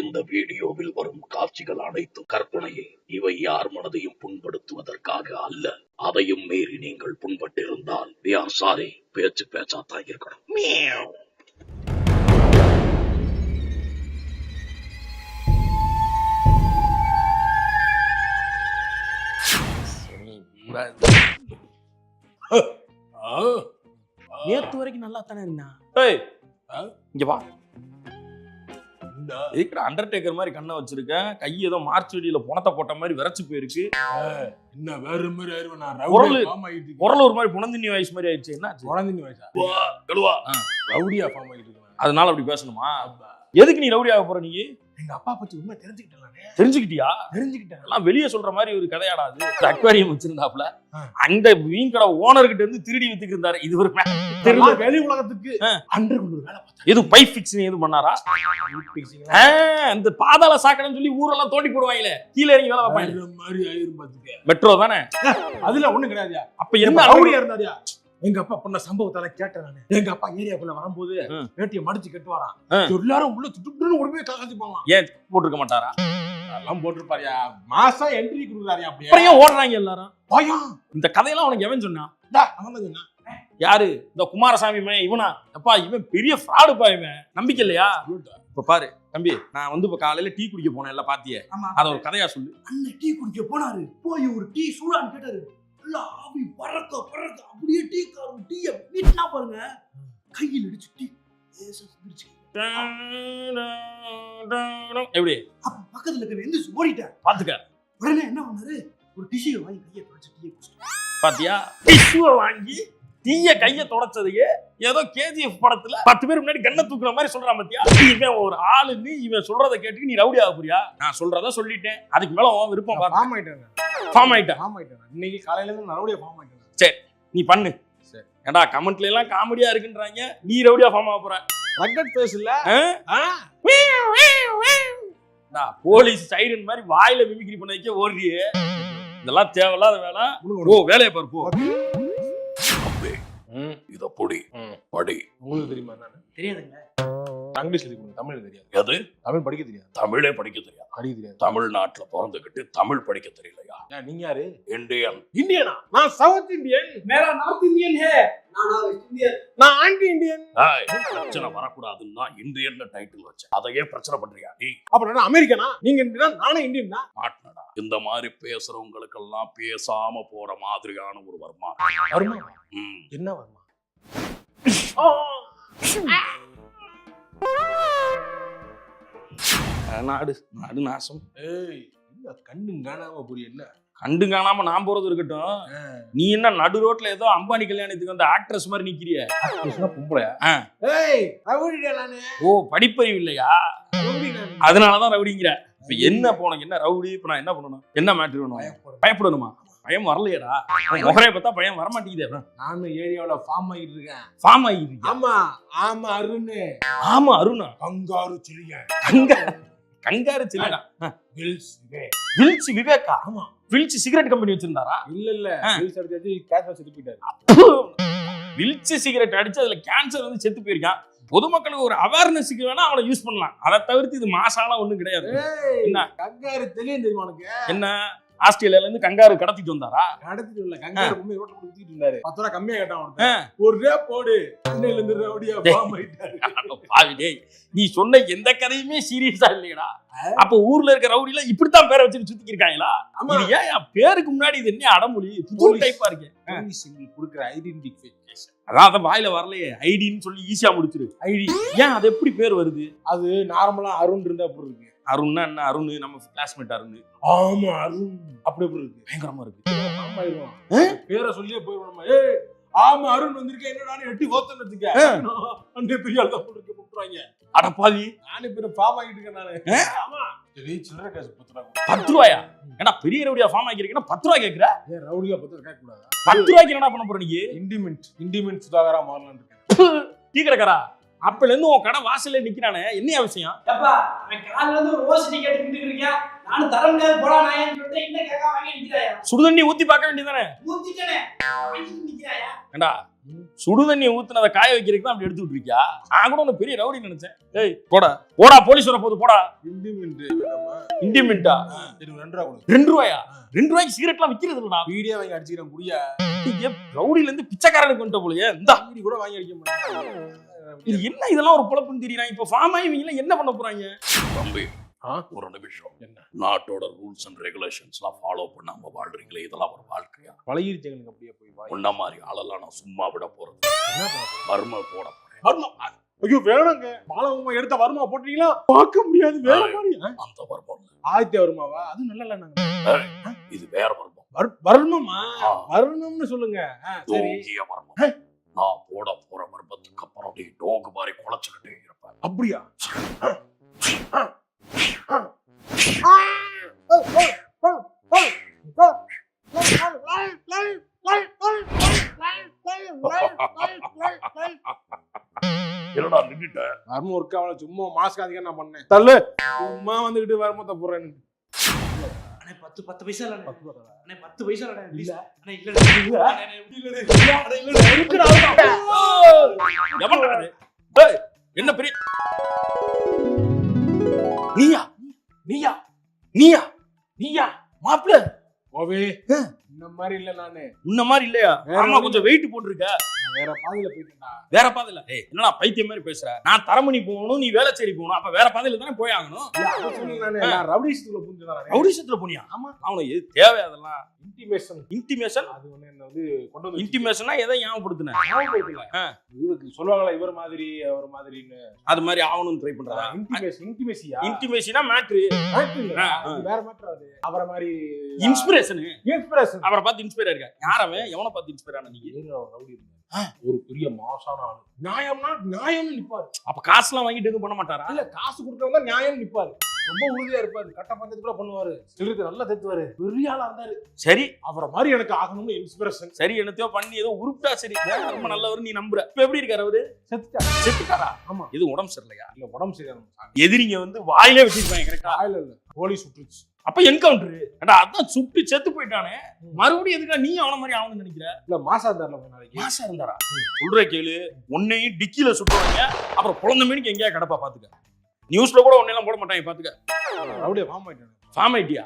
இந்த வீடியோவில் வரும் காட்சிகள் அனைத்தும் கற்பனையே. இவை யார் மனதையும் புண்படுத்துவதற்காக அல்ல. அதையும் மீறி நீங்கள் புண்பட்டிருந்தால் சாரி, பேச்சு பேச்சாத்தான் இருக்கணும். நேத்து வரைக்கும் நல்லா தானே இருந்தான். இங்க வா. அண்டர்டேக்கர் மாதிரி கண்ணை வச்சிருக்கேன். கை ஏதோ மார்ச் வெடியில புணத்தை போட்ட மாதிரி விரைச்சு போயிருக்கு. என்ன வேற மாதிரி குரல் ஒரு மாதிரி புனந்தினி வயசு மாதிரி ஆயிடுச்சு. என்ன புனந்தினி வயசா? ரவுடியா ஃபார்ம் ஆகிட்டு இருக்கு. அதனால அப்படி பேசணுமா? எதுக்கு நீ ரவுடி ஆக போற? நீ எங்க அப்பா பத்தி உண்மை தெரிஞ்சுக்கிட்டியா? எல்லாம் வெளியே சொல்ற மாதிரி ஒரு கதையாடாது. அக்வாரியம் வச்சிருந்தாப்ல, அந்த மீன் கடை ஓனர்கிட்ட இருந்து திருடி வித்துக்கு இருந்தாரு. இது ஒரு வெளி உலகத்துக்கு வேலை எது பைப் பிக்சிங் எதுவும் பண்ணாரா? அந்த பாதாள சாக்கடைன்னு சொல்லி ஊரெல்லாம் தோண்டி போடுவாங்களே, கீழே இறங்கி வேலை வைப்பாங்க மாதிரி ஆயிரும் பாத்துக்க. மெட்ரோ தானே? அதுல ஒண்ணும் கிடையாதுயா. அப்ப என்ன ரவுடியா இருந்தாரியா? எங்க அப்பா பண்ண சம்பவத்தால கேட்டேன் நானு. எங்க அப்பா ஏரியாக்குள்ள வரும்போது வேட்டியை மடிச்சு கட்டுவாராம். எல்லாரும் உள்ள துட்டுன்னு உடனே காசு போகலாம். ஏன் போட்டிருக்க மாட்டாரா? எல்லாம் போட்டிருப்பாரியா. மாசம் என்ட்ரி கொடுக்குறாரியா. அப்படியே ஓடுறாங்க எல்லாரும். பயம். இந்த கதையெல்லாம் உனக்கு எவன் சொன்னா? அவன் தான் சொன்னான். யாரு? இந்த குமாரசாமி இவனா? அப்பா இவன் பெரிய ஃப்ராடுப்பா. இவன் நம்பிக்கை இல்லையா? இப்ப பாரு தம்பி, நான் வந்து இப்ப காலையில டீ குடிக்க போனேன், எல்லாம் பாத்தியே. அத ஒரு கதையா சொல்லு. அண்ணன் டீ குடிக்க போனாரு. போய் ஒரு டீ சூடான்னு கேட்டாரு. ஆவி பறக்க பறக்க அப்படியே டீ காரும் டீய வீட்னா பாருங்க, கையில் அடிச்சு டீ லேசா சிரிச்சு எப்படி அப்ப பக்கத்துல இருக்க எந்த ஓடிட்டார் பாத்துக்க. உடனே என்ன பண்ணாரு? ஒரு டிஷ்யூ வாங்கி கையை தொடச்சு டீயை குடிச்சிட்டாரு. பாத்தியா? டிஷ்யூ வாங்கி டீய கையை தொடச்சதுக்கு ஏதோ கேஜிஎஃப் படத்துல 10 பேர் முன்னாடி கண்ணை தூக்குற மாதிரி சொல்றான். பாத்தியா? இவன் ஒரு ஆளுன்னு இவன் சொல்றதை கேட்டு நீ ரவுடி ஆக போறியா? நான் சொல்றத சொல்லிட்டேன், அதுக்கு மேல உன் விருப்பம். ஃபார்ம் ஆயிட்டேன். இன்னைக்கு காலையில இருந்து நான் ரவுடியா ஃபார்ம் ஆயிட்டேன். சரி நீ பண்ணு. சரி ஏண்டா கமெண்ட்ல எல்லாம் காமெடியா இருக்குன்றாங்க, நீ ரவுடியா ஃபார்ம் ஆக போற. ரக்கட் பேஸ் இல்ல, போலீஸ் சைரன் மாதிரி வாயில மிமிக்ரி பண்ண வைக்க ஓடுறியே. இதெல்லாம் தேவையில்லாத வேலை. ஓ வேலையை பாரு போ. இத பொடி படி. உங்களுக்கு தெரியுமா? தெரியாதுங்க. இங்கிலீஷ்ல தெரியும், தமிழ் தெரியாது. எது? தமிழ் படிக்க தெரியாது. தமிழே படிக்க தெரியாது. படிக்க தெரியாது. தமிழ்நாட்டுல பிறந்துகிட்டு தமிழ் படிக்க தெரியலையா? நீங்க யாரு? இந்தியன். இந்தியனா? நான் சவுத் இந்தியன். மேரா நார்த் இந்தியன் ஹே. நானா வெஸ்ட் இந்தியன். நான் ஆன்டி இந்தியன். பிரச்சனை வரக்கூடாதுன்னா இந்தியன் டைட்டில் வச்சேன். அதையே பிரச்சனை பண்றியா நீ? அப்புறம் நான் அமெரிக்கனா? நீங்க இந்தியனா? நானே இந்தியன் தான். மாட்டனடா. இந்த மாதிரி பேசுறவங்களுக்கு எல்லாம் பேசாம போற மாதிரியான ஒரு வருமானம். என்ன வருமா? நாடு நாடு நாசம். கண்ணு காணாம புரிய என்ன? கண்டு காணாம நான் போறது இருக்கட்டும், நீ என்ன நடு ரோட்ல ஏதோ அம்பானி கல்யாணத்துக்கு வந்து ஆக்ட்ரஸ் மாதிரி நிக்கிறிய? பொம்பளையா? ஓ படிப்பறிவு இல்லையா? அதனாலதான் ரவுடிங்கிற. இப்ப என்ன போனக்கு என்ன ரவுடி? இப்ப நான் என்ன பண்ணணும்? என்ன மேட்ரு வேணும்? பயப்படணுமா? பயம் வரலையடா. முகரைய பார்த்தா பயம் வர மாட்டேங்குது. நானும் ஏரியாவில ஃபார்ம் ஆகிட்டு இருக்கேன். ஃபார்ம் ஆகிட்டு இருக்கேன். ஆமா ஆமா அருண். ஆமா அருணா. கங்காரு சிலியன். கங்காரு சிலியனா? வில்ஸ் விவேக்கா? ஆமா. வில்ஸ் சிகரெட் கம்பெனி வச்சிருந்தாரா? இல்ல வில்ஸ் அடிச்சு கேன்சர் செத்து போயிட்டாரு. வில்ஸ் சிகரெட் அடிச்சு அதுல கேன்சர் வந்து செத்து போயிருக்கான். பொதுமக்களுக்கு ஒரு அவேர்னஸ்க்கு வேணா அவனை யூஸ் பண்ணலாம். அதை தவிர்த்து இது மாசாலாம் ஒண்ணும் கிடையாது. என்ன கங்காரு தெரியும் தெரியுமா உனக்கு? என்ன ஆஸ்திரேலியால இருந்து கங்காரு கடத்திட்டு வந்தாரா? கடத்திட்டு இல்ல, கங்காரு பொம்மை ரோட்ல கொடுத்துட்டு இருந்தாரு. 10 ரூபாய் கம்மியா கேட்டான். ஒரே போடு சென்னையில இருந்து ரவுடியா ஃபார்ம் ஆயிட்டாரு. பாவி டேய், நீ சொன்ன எந்த கதையுமே சீரியஸா இல்லையடா. அப்ப ஊர்ல இருக்க ரவுடில இப்படித்தான் பேரை வச்சுட்டு சுத்திட்டு இருக்காங்களா? இது ஏன் பேருக்கு முன்னாடி இது என்ன அடமொழி புது டைப்பா இருக்கு? கொடுக்குற ஐடென்டிஃபிகேஷன். அதான் வாயில வரலையே, ஐடின்னு சொல்லி ஈஸியா முடிச்சிரு. ஐடி ஏன் அது எப்படி பேர் வருது? அது நார்மலா அருண் இருந்தா அப்படி இருக்கு. அருண்னா என்ன? அருண் நம்ம கிளாஸ்மேட் அருண். ஆமா அருண் அப்படி இருக்கு. பயங்கரமா இருக்கு. பேரை சொல்லியே போயிடுவோம். ஆமா அருண் வந்திருக்கேன், என்னடா எட்டி ஓத்தன்னு வச்சுக்க. அங்கே பெரிய ஆள் தான் போட்டுருக்க போட்டுறாங்க. அடப்பாவி, நானே பேரு ஃபார்ம் ஆகிட்டு இருக்கேன் நானு. ஆமா சரி, சில்லறை காசு 10 ரூபாயா? ஏன்னா பெரிய ரவுடியா ஃபார்ம் ஆகிருக்கீங்கன்னா 10 ரூபாய் கேட்குற? ஏன் ரவுடியா 10 ரூபாய் கேட்க கூடாது? 10 ரூபாய்க்கு என்ன பண்ண போற நீ? இண்டிமெண்ட் சுதாகரா மாறலான்னு இருக்கேன். டீ கடைக்காரா, அப்பல இருந்து உன் கடை வாசல்ல நிக்கிறானே, என்ன அவசியம்? அப்பா நான் காலையில இருந்து ஒரு ரோஸ் டீ கேட்டுக்கிட்டு இருக்கேன். நான் தர முடியாது போடா நாயன்னு சொல்லிட்டு இன்ன கேட்க வாங்கி நிக்கிறாயா? சுடுதண்ணி ஊத்தி பார்க்க வேண்டியதானே? ஊத்திட்டேனே, வாங்கி நிக்கிறாயா? ஏண்டா சுடுதண்ணி ஊத்துனதை காய வைக்கிறதுக்கு தான் அப்படி எடுத்துட்டு இருக்கியா? நான் கூட ஒண்ணு பெரிய ரவுடி நினைச்சேன். ஏய் போடா போடா, போலீஸ் வர போது போடா. இண்டிமெண்டா 2 ரூபா கொடு. 2 ரூபாயா? 2 ரூபாய்க்கு சிகரெட்லாம் விக்கிறது இல்லடா. வீடியோ வாங்கி அடிச்சுக்கிறேன் குடியா. ரவுடில இருந்து பிச்சைக்காரனுக்கு வந்துட்ட போலயே. இந்த வீடி கூட வாங்கி அடிக்க மாட்டேன். இது என்ன இதெல்லாம் ஒரு பொழப்புன்னு தெரியறான். இப்ப ஃபார்ம் ஆகி இவங்க என்ன பண்ண போறாங்க? தம்பி ஒரு நிமிஷம். என்ன நாட்டோட ரூல்ஸ் அண்ட் ரெகுலேஷன்ஸ்லாம் ஃபாலோ பண்ணாம வாழ்றீங்களே, இதெல்லாம் ஒரு வாழ்க்கையா? பழகிருச்சு எங்களுக்கு அப்படியே போய் உன்ன மாதிரி ஆளெல்லாம் நான் சும்மா விட போறது. என்ன பண்ண போறோம்? வறுமை போட போறேன். வருமா? ஐயோ வேணுங்க. பாலகுமா எடுத்த வருமா போட்டீங்களா? பார்க்க முடியாது. வேற மாதிரி அந்த வர்மம் ஆதித்ய வருமாவா? அது நல்லா இல்ல. இது வேற வர்மம். வர்மமா? வர்ணம்னு சொல்லுங்க. சரி. தூங்கிய வர்மம். நான் போட போற வர்மத்துக்கு அப்புறம் அப்படியே டோகு மாதிரி குலைச்சுக்கிட்டே இருப்பேன். அப்படியா? என்னடா நின்னுட்ட? வர்மம் ஒர்க் அவளை சும்மா மாஸ்க் அதிகம் நான் பண்ணேன். தள்ளு. சும்மா வந்துகிட்டு வர்மத்தை போறேன். அண்ணே 10 பைசா இல்ல. 10 பைசா இல்ல. இல்ல. அண்ணே இல்ல. என்ன பெரிய நீயா நீயா நீயா நீயா மாப்பிள்ள ஓவே இந்த மாதிரி இல்ல நானு. உன்ன மாதிரி இல்லையா? ஆமா, கொஞ்சம் வெயிட் போட்டுருக்க. வேற பாதையில போயிட்டேன்டா. வேற பாதையில? ஏய் என்னடா பைத்தியம் மாதிரி பேசுற? நான் தரமணி போகணும், நீ வேளச்சேரி போகணும். அப்ப வேற பாதையில தானே போய் ஆகணும். நான் ரவுடிஸ்டுக்குள்ள புரிஞ்சுதான் நானு. ரவுடிசத்துல போனியா? ஆமா. அவனுக்கு எது தேவை அதெல்லாம்? இன்டிமேஷன். இன்டிமேஷன்? அது ஒண்ணு என்ன வந்து கொண்டு வந்து இன்டிமேஷனா எதை ஞாபகப்படுத்துன? இவருக்கு சொல்லுவாங்களா இவர் மாதிரி அவர் மாதிரின்னு. அது மாதிரி ஆகணும்னு ட்ரை பண்றதா? இன்டிமேசியா? இன்டிமேஷனா மேட்ரு. வேற மேட்டர் அது. அவரை மாதிரி இன்ஸ்பிரேஷன். இன்ஸ்பிரேஷன். அவரை பார்த்து இன்ஸ்பயர் ஆயிருக்க. யாரவன்? எவனை பார்த்து இன்ஸ்பயர் ஆன நீங்க? ரவுடி ஒரு பெரிய மாசான ஆளு. நியாயம்னு நிப்பாரு. அப்ப காசுலாம் வாங்கிட்டு எதுவும் பண்ண மாட்டாரா? இல்ல, காசு கொடுத்தவங்க தான் நியாயம் நிப்பாரு. ரொம்ப உறுதியா இருப்பாரு. கட்ட பஞ்சத்து கூட பண்ணுவாரு. சிலருக்கு நல்லா தெத்துவாரு. பெரிய ஆளா இருந்தாரு. சரி, அவரை மாதிரி எனக்கு ஆகணும்னு இன்ஸ்பிரேஷன். சரி, என்னத்தையோ பண்ணி ஏதோ உருப்பிட்டா சரி. ரொம்ப நல்லவர் நீ நம்புற. இப்ப எப்படி இருக்காரு அவரு? செத்துட்டாரா? ஆமா. இது உடம்பு சரியில்லையா? இல்ல, உடம்பு சரியான எதிரிங்க வந்து வாயிலே வச்சிருப்பாங்க. கரெக்டா? இல்ல போலீஸ் சுட்டுச்சு. அப்ப என்கவுண்டர். அதான் சுட்டு செத்து போயிட்டானே. மறுபடியும் எதுக்கா நீ அவன மாதிரி ஆகணும்னு நினைக்கிற? இல்ல, மாசா இருந்தார்ல கொஞ்ச நாளைக்கு. மாசா இருந்தாரா? சொல்ற கேளு. உன்னையும் டிக்கில சுட்டுவாங்க. அப்புறம் குழந்தை மணிக்கு எங்கேயா கிடப்பா பாத்துக்க. நியூஸ்ல கூட உன்னையெல்லாம் போட மாட்டாங்க பாத்துக்க. ரவுடியா ஃபார்ம் ஆயிட்டேன். ஃபார்ம் ஐட்டியா?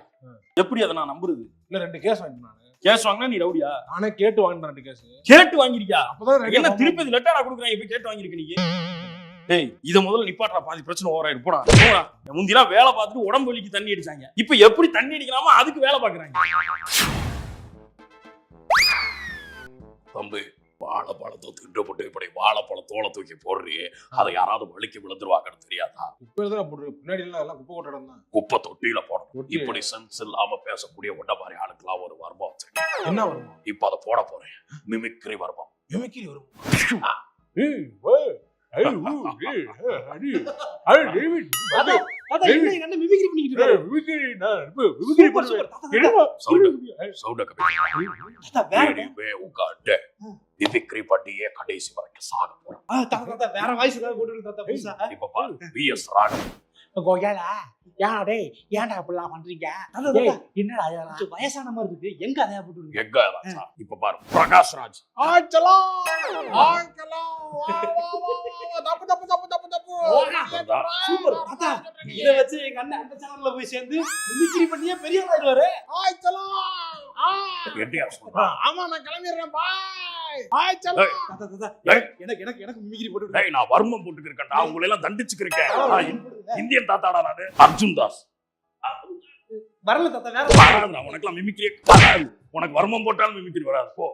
எப்படி அதை நான் நம்புறது? இல்ல, 2 கேஸ் வாங்கிட்டேன் நானு. கேஸ் வாங்கினா நீ ரவுடியா? நானே கேட்டு வாங்கிட்டேன் 2 கேஸ். கேட்டு வாங்கிருக்கியா? அப்பதான் என்ன திருப்பதி லெட்டரா கொடுக்குறாங்க, இப்ப கேட்டு வாங்கிருக்க நீ? டேய், இத முதல்ல நிப்பாட்டா, பாதி பிரச்சனை ஓவர் ஆயிடும். போடா போடா. முந்திலாம் வேலை பார்த்துட்டு உடம்பு வலிக்கு தண்ணி அடிச்சாங்க. இப்ப எப்படி தண்ணி அடிக்கலாமோ அதுக்கு வேலை பாக்குறாங்க. தம்பி, வாழைப்பழத்தை திட்டப்பட்டு இப்படி வாழைப்பழ தோலை தூக்கி போடுறியே, அதை யாராவது வலிக்கு விழுந்துருவாங்கன்னு தெரியாதா? குப்பையில தான் போட்டு. பின்னாடி எல்லாம் குப்பை கொட்ட இடம் தான். குப்பை தொட்டியில போடணும். இப்படி சென்ஸ் இல்லாம பேசக்கூடிய ஒட்ட மாதிரி ஆளுக்கெல்லாம் ஒரு வர்மம் வச்சிருக்கேன். என்ன வரும்? இப்ப அதை போட போறேன். மிமிக்ரி வர்மம். மிமிக்ரி வரும். மிமிக்ரி பண்ணியே கடைசி வரைக்கும் சாக போறேன். வேற வாய்ஸ் ஏதாவது போட்டுருக்கு. இப்ப பாரு, விஎஸ் ராகவன். ஏன்டா அப்படிலாம் பண்றீங்க? என்னடா வயசான மாதிரி இருக்கு. எங்க அதையா போட்டு எங்க இப்ப பாரு, பிரகாஷ் ராஜ். இத வச்சு எங்க அண்ணன் அந்த சேனல்ல போய் சேர்ந்து மிமிக்ரி பண்ணியே பெரிய ஆளாயிடுவாரு. ஆமா, நான் கிளம்பிடுறேன். எனக்கு மிமிக்ரி போட்டு. நான் வர்மம் போட்டுக்கு இருக்கேன்டா. உங்களை எல்லாம் தண்டிச்சுக்கிறேன். இந்தியன் தாத்தாடா நானு. அர்ஜுன் தாஸ். வரல தாத்தா, வேற உனக்கெல்லாம் மிமிக்ரி வராது. உனக்கு வர்மம் போட்டாலும் மிமிக்ரி வராது. போ.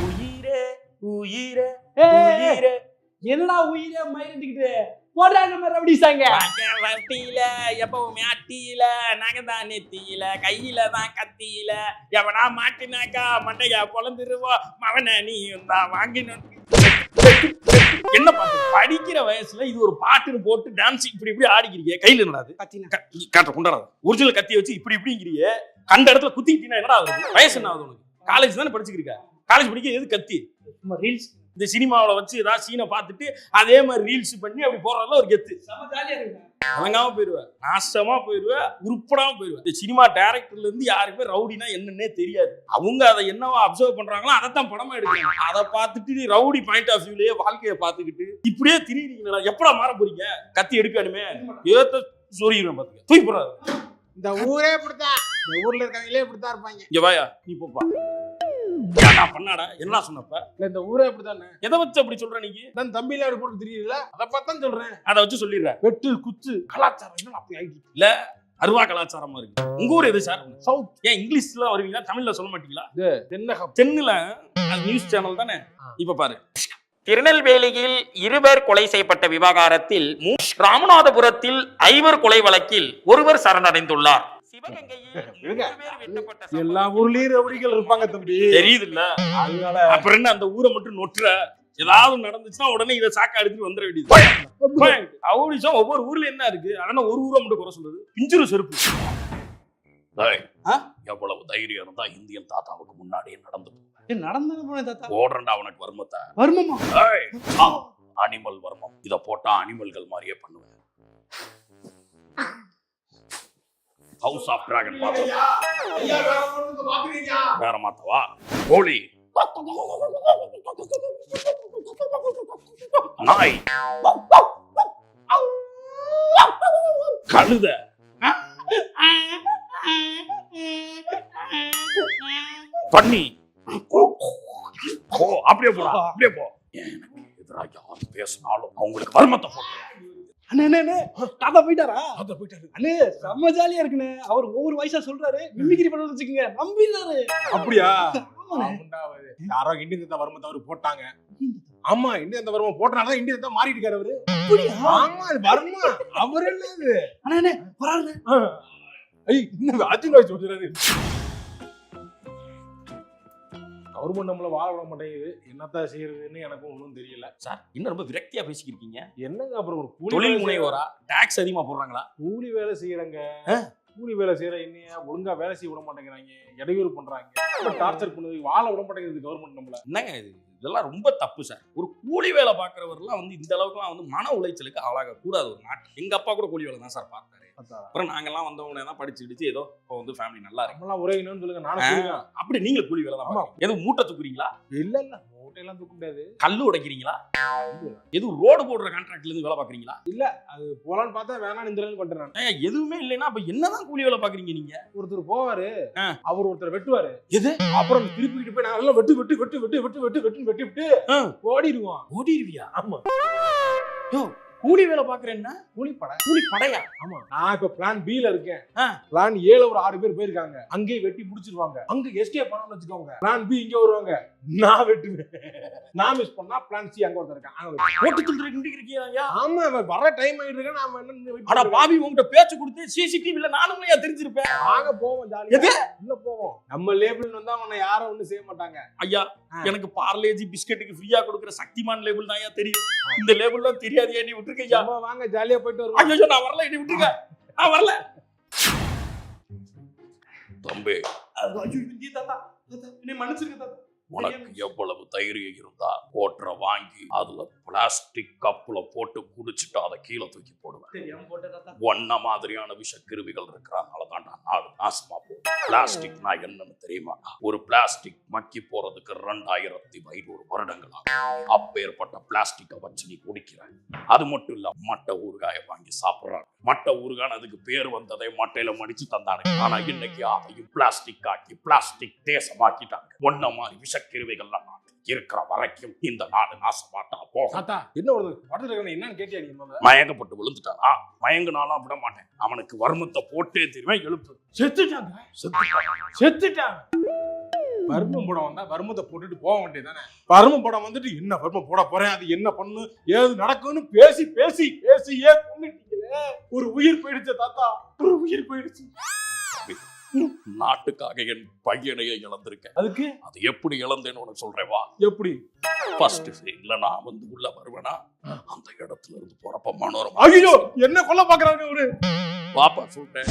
உயிரே உயிரே உயிரே. என்னடா உயிரே மயிரண்டிக்கிட்டு போடா நம்ம ரவுடிசாங்க. வட்டியில எப்பவுமே அட்டியில நகதான் நெத்தியில கையில தான் கத்தியில எவனா மாட்டினாக்கா மண்டையா பொழந்துருவோம். மவன நீ தான் வாங்கினோம். என்ன பாட்டு? படிக்கிற வயசுல இது ஒரு பாட்டுன்னு போட்டு டான்ஸ் இப்படி இப்படி ஆடிக்கிறீங்க. கையில என்னடாது? காட்ட கொண்டாடாது. ஒரிஜினல் கத்தியை வச்சு இப்படி இப்படிங்கிறீங்க. கண்ட இடத்துல குத்திக்கிட்டீங்கன்னா என்னடா ஆகுது? வயசு என்ன ஆகுது உனக்கு? காலேஜ் தானே படிச்சுக்கிருக்க. காலேஜ் படிக்க எது கத்தி? ரீல்ஸ் இந்த சினிமாவில் வச்சு ஏதாவது சீனை பார்த்துட்டு அதே மாதிரி ரீல்ஸ் பண்ணி அப்படி போறதுல ஒரு கெத்து. செம ஜாலியா இருக்கு. வழங்காம போயிடுவேன், நாசமா போயிடுவேன், உருப்படாம போயிடுவேன். இந்த சினிமா டைரக்டர்ல இருந்து யாருக்குமே ரவுடினா என்னன்னே தெரியாது. அவங்க அதை என்னவா அப்சர்வ் பண்றாங்களோ அதைத்தான் படமா எடுக்கிறாங்க. அதை பார்த்துட்டு ரவுடி பாயிண்ட் ஆஃப் வியூலயே வாழ்க்கையை பார்த்துக்கிட்டு இப்படியே திரியிறீங்களா? எப்படா மாற போறீங்க? கத்தி எடுக்கணுமே ஏத்த சொரியிடும் பாத்துக்க, தூக்கி போறாரு. இந்த ஊரே இப்படித்தான், இந்த ஊர்ல இருக்கவங்களே இப்படித்தான் இருப்பாங்க. இங்க வாயா, நீ போப்பா. பண்ணாடா என்ன சொன்னப்ப? இந்த ஊரே இப்படித்தானே. எதை வச்சு அப்படி சொல்ற? நீங்க நான் தம்பியில அப்படி போட்டு தெரியல, அதை பார்த்தான் சொல்றேன். அதை வச்சு சொல்லிடுற. வெட்டு குத்து கலாச்சாரம் என்ன அப்படி ஆயிடுச்சு இல்ல, அருவா கலாச்சாரமா இருக்கு. உங்க ஊர் எது சார்? சவுத். ஏன் இங்கிலீஷ்ல வருவீங்களா, தமிழ்ல சொல்ல மாட்டீங்களா? தென்னகம். தென்னுல நியூஸ் சேனல் தானே. இப்ப பாரு, திருநெல்வேலியில் 2 பேர் கொலை செய்யப்பட்ட விவகாரத்தில் ராமநாதபுரத்தில் 5 கொலை வழக்கில் ஒருவர் சரணடைந்துள்ளார். எல்லா ஊர்லயும் ரவுடிகள் இருப்பாங்க தம்பி, தெரியுது இல்ல? அதனால அப்புறம் என்ன அந்த ஊரை மட்டும் நொட்டுற? ஏதாவது நடந்துச்சுன்னா உடனே இதை சாக்கா எடுத்துட்டு வந்துட வேண்டியது. அவடிச்சா ஒவ்வொரு ஊர்ல என்ன இருக்கு? ஆனா ஒரு ஊரை மட்டும் குறை சொல்றது பிஞ்சிரு செருப்பு. எவ்வளவு தைரியம் இருந்தா இந்தியன் தாத்தாவுக்கு முன்னாடியே நடந்து நடந்து போனேன் தாத்தா. ஓடுறா அவனுக்கு வர்மத்தை. வருமமா? அனிமல் வர்மம். இத போட்டா அனிமல்கள் மாதிரியே பண்ணுவேன். ஹவுஸ் ஆஃப் டிராகன் பாத்தா வேற மாத்தவா? கோழி, நாய், கழுத, பன்னி. அப்படியே போடா, அப்படியே போ. எனக்கு எதிராக யார் பேசினாலும் அவங்களுக்கு வர்மத்தை போட்டு. அண்ணே தாத்தா போயிட்டாரா? அத போயிட்டாரு. அண்ணே செம்ம ஜாலியா இருக்குண்ணே. அவர் ஒவ்வொரு வயசா சொல்றாரு, மிமிக்ரி பண்ண வச்சுக்கோங்க, நம்பிடுறாரு. அப்படியா? யாரோ இந்தியன் தான் வர்மத்தை அவரு போட்டாங்க. ஆமா, இந்தியன் வர்மம் போட்டனால இந்தியன் தான் மாறிட்டு இருக்காரு அவரு. ஆமா, அது வர்மா அவர் என்னது? அண்ணே வராருண்ணே. இன்னும் அஜித் சொல்றாரு, கவர்மெண்ட் நம்மள வாழ விட மாட்டேங்குது, என்னத்தான் செய்யறதுன்னு எனக்கும் ஒன்றும் தெரியல. சார் இன்னும் ரொம்ப விரக்தியா பேசிக்கிருக்கீங்க. என்னங்க அப்புறம் ஒரு தொழில் முனைவோரா? டாக்ஸ் அதிகமா போடுறாங்களா? கூலி வேலை செய்யறங்க, கூலி வேலை செய்யற என்னையா ஒழுங்கா வேலை செய்ய விட மாட்டேங்கிறாங்க, இடையூறு பண்றாங்க, டார்ச்சர் பண்ணுது, வாழ விட மாட்டேங்குது கவர்மெண்ட் நம்மள. என்னங்க இது? இதெல்லாம் ரொம்ப தப்பு சார். ஒரு கூலி வேலை பாக்குறவர்லாம் வந்து இந்த அளவுக்குலாம் வந்து மன உளைச்சலுக்கு ஆளாக கூடாது ஒரு நாட்டு. எங்க அப்பா கூட கூலி வேலை தான் சார் பார்த்தாரு. அப்புறம் நாங்கெல்லாம் வந்தவங்க தான் படிச்சு இடிச்சு ஏதோ இப்போ வந்து ஃபேமிலி நல்லா இருக்கு. நம்மளாம் உரையணும்னு சொல்லுங்க, நானும் அப்படி நீங்க கூலி வேலை தான். எதுவும் மூட்டை தூக்குறீங்களா? இல்ல இல்ல, மூட்டையெல்லாம் தூக்க முடியாது. கல்லு உடைக்கிறீங்களா? எதுவும் ரோடு போடுற கான்ட்ராக்ட்ல இருந்து வேலை பாக்குறீங்களா? இல்ல, அது போலான்னு பார்த்தா வேணாம் இந்த பண்றேன். எதுவுமே இல்லைன்னா அப்ப என்னதான் கூலி வேலை பாக்குறீங்க நீங்க? ஒருத்தர் போவாரு, அவர் ஒருத்தர் வெட்டுவாரு. எது? அப்புறம் திருப்பிக்கிட்டு போய் நான் வெட்டு வெட்டு வெட்டு வெட்டு வெட்டு வெட்டு வெட்டு வெட்டி விட்டு ஓடிடுவான். ஓடிடுவியா? ஆமா. யோ, கூலி வேலை பாக்குறேன்னா கூலி படையா? ஆமா, நான் இப்ப பிளான் B ல இருக்கேன். பிளான் A ல ஒரு 6 பேர் போயிருக்காங்க, அங்கேயே வெட்டி முடிச்சிருவாங்க. அங்க எஸ்கேப் பண்ணணும்னு வச்சுக்கோங்க, பிளான் B இங்க வருவாங்க, நான் வெட்டுவேன். நான் மிஸ் பண்ணா பிளான் C அங்க ஒருத்தர் இருக்கான். ஓட்டு துண்டு இருக்கியா? ஆமா, வர டைம் ஆயிட்டு இருக்கு, நாம என்ன அட பாவி, உங்ககிட்ட பேச்சு கொடுத்து சிசிடிவில நானும் தெரிஞ்சிருப்பேன். வாங்க போவோம், ஜாலியா உள்ள போவோம். நம்ம லேபிள் வந்தா அவனை யாரும் ஒண்ணும் செய்ய மாட்டாங்க. ஐயா, எனக்கு பார்லேஜி பிஸ்கட்டுக்கு ஃப்ரீயா கொடுக்குற சக்திமான் லேபிள் தான் தெரியும். இந்த லேபிள்லாம் தெரியாது. ஏன் விட்டுருக்க? வாங்க ஜாலியா போயிட்டு வருவோம். ஐயோ, நான் வரல, என்ன விட்டுருக்க, நான் வரல. தம்பி, தாத்தா என்னை மன்னிச்சிருக்க தாத்தா. உனக்கு எவ்வளவு தைரியம் இருந்தா ஓட்டுற வாங்கி அதுல பிளாஸ்டிக் கப்புல போட்டு குடிச்சிட்டு அதை கீழே தூக்கி போடுவேன். தெரியாம போட்டேன் தாத்தா. ஒன்ன மாதிரியான விஷக்கிருமிகள் இருக்கிறனாலதான் நாடு நாசமா போகும். பிளாஸ்டிக்னா என்னன்னு தெரியுமா? ஒரு பிளாஸ்டிக் மக்கி போறதுக்கு 2500 வருடங்கள் ஆகும். அப்பேற்பட்ட பிளாஸ்டிக்கை வச்சு நீ குடிக்கிற. அது மட்டும் இல்ல, மட்டை ஊறுகாய வாங்கி சாப்பிடுறாங்க. மட்டை ஊறுகான்னு அதுக்கு பேர் வந்ததை மட்டையில மடிச்சு தந்தாங்க. ஆனா இன்னைக்கு அதையும் பிளாஸ்டிக் ஆக்கி பிளாஸ்டிக் தேசமாக்கிட்டாங்க. ஒன்ன மாதிரி விஷக்கிருமிகள்லாம் இருக்கிற வரைக்கும் இந்த நாடு நாசமாட்டா போகும். என்ன ஒரு என்னன்னு கேட்டியா? மயங்கப்பட்டு விழுந்துட்டாரா? மயங்கினாலும் விட மாட்டேன். அவனுக்கு வர்மத்தை போட்டே தருவேன். எழுப்பு. செத்துட்டாங்க. வர்மம் போட வந்தா வர்மத்தை போட்டுட்டு போக வேண்டியதானே. வர்மம் போட வந்துட்டு என்ன வர்மம் போட போறேன், அது என்ன பண்ணு, ஏது நடக்கும்னு பேசி பேசி பேசியே கொண்டுட்டீங்களே. ஒரு உயிர் போயிடுச்சு தாத்தா, ஒரு உயிர் போயிடுச்சு. நாட்டுக்காக என் பையனையே இழந்திருக்கேன். அதுக்கு அது எப்படி இழந்தேன்னு உனக்கு சொல்றேன் வா. எப்படி? ஃபர்ஸ்ட் சீன்ல நான் வந்து உள்ள வருவேனா, அந்த இடத்துல இருந்து போறப்ப மனோரமா ஐயோ என்ன கொல்ல பாக்குறாங்க அவரு. பாப்பா சொல்றேன்.